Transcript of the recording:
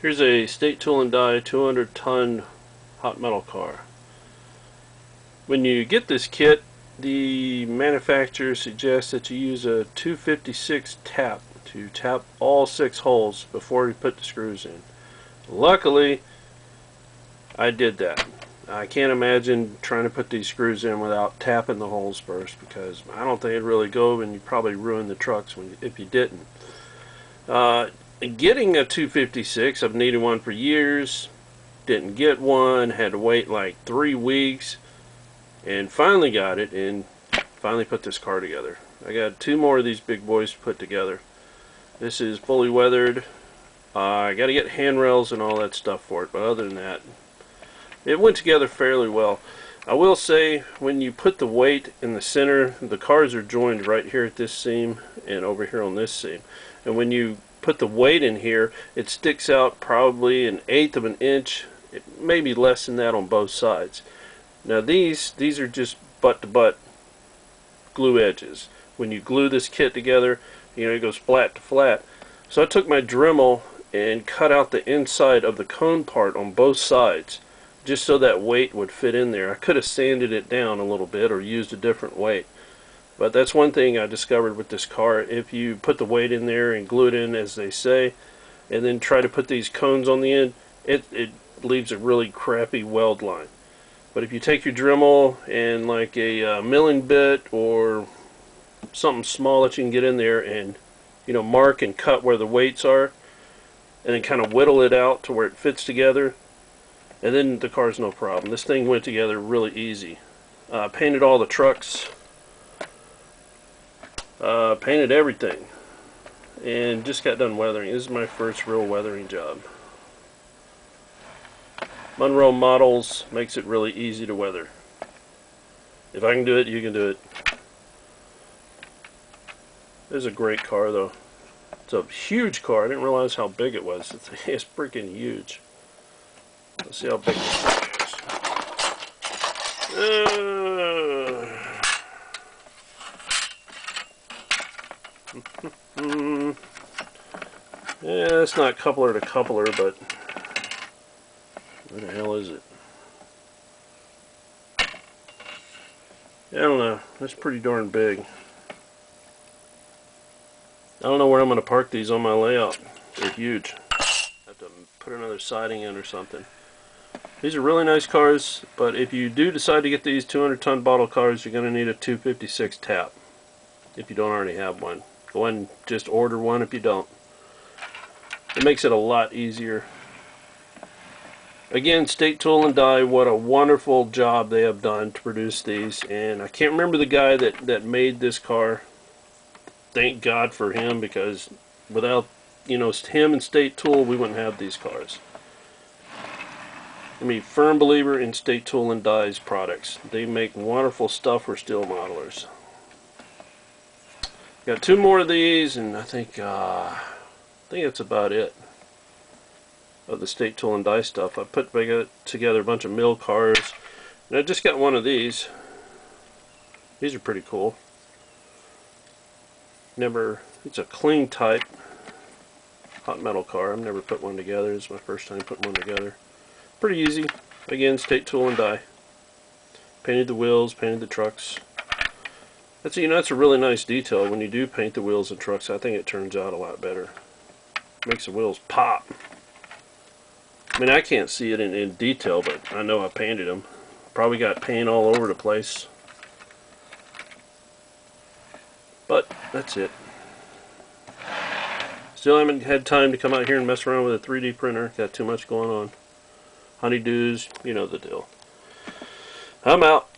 Here's a State Tool and Die 200-ton hot metal car. When you get this kit, the manufacturer suggests that you use a 256 tap to tap all 6 holes before you put the screws in. Luckily, I did that. I can't imagine trying to put these screws in without tapping the holes first, because I don't think it'd really go, and you'd probably ruin the trucks if you didn't. Getting a 256, I've needed one for years, didn't get one, had to wait like 3 weeks, and finally got it, and finally put this car together. I got 2 more of these big boys to put together. This is fully weathered. I got to get handrails and all that stuff for it, but other than that, it went together fairly well. I will say, when you put the weight in the center, the cars are joined right here at this seam and over here on this seam, and when you put the weight in here, it sticks out probably 1/8 of an inch, maybe less than that on both sides. Now these are just butt-to-butt glue edges. When you glue this kit together, you know, it goes flat to flat. So I took my Dremel and cut out the inside of the cone part on both sides, just so that weight would fit in there. I could have sanded it down a little bit or used a different weight. But that's one thing I discovered with this car. If you put the weight in there and glue it in, as they say, and then try to put these cones on the end, it leaves a really crappy weld line. But if you take your Dremel and like a milling bit or something small that you can get in there and, you know, mark and cut where the weights are, and then kind of whittle it out to where it fits together, and then the car's no problem. This thing went together really easy. Painted all the trucks. Painted everything, and just got done weathering. This is my first real weathering job. Monroe Models makes it really easy to weather. If I can do it, you can do it. This is a great car though. It's a huge car. I didn't realize how big it was. It's freaking huge. Let's see how big this thing is. Yeah, it's not coupler to coupler, but where the hell is it? I don't know. That's pretty darn big. I don't know where I'm going to park these on my layout. They're huge. I have to put another siding in or something. These are really nice cars, but if you do decide to get these 200-ton bottle cars, you're going to need a 256 tap if you don't already have one. Go ahead and just order one if you don't. It makes it a lot easier. Again, State Tool and Die, what a wonderful job they have done to produce these. And I can't remember the guy that made this car. Thank God for him, because without, you know, him and State Tool, we wouldn't have these cars. I'm a firm believer in State Tool and Die's products. They make wonderful stuff for steel modelers. Got 2 more of these, and I think that's about it of the State Tool and Die stuff. I put together a bunch of mill cars, and I just got one of these. These are pretty cool. It's a clean type hot metal car. I've never put one together. It's my first time putting one together. Pretty easy. Again, State Tool and Die. Painted the wheels, painted the trucks. That's, you know, that's a really nice detail. When you do paint the wheels and trucks, I think it turns out a lot better. Makes the wheels pop. I mean, I can't see it in detail, but I know I painted them. Probably got paint all over the place. But that's it. Still haven't had time to come out here and mess around with a 3D printer. Got too much going on. Honeydews, you know the deal. I'm out.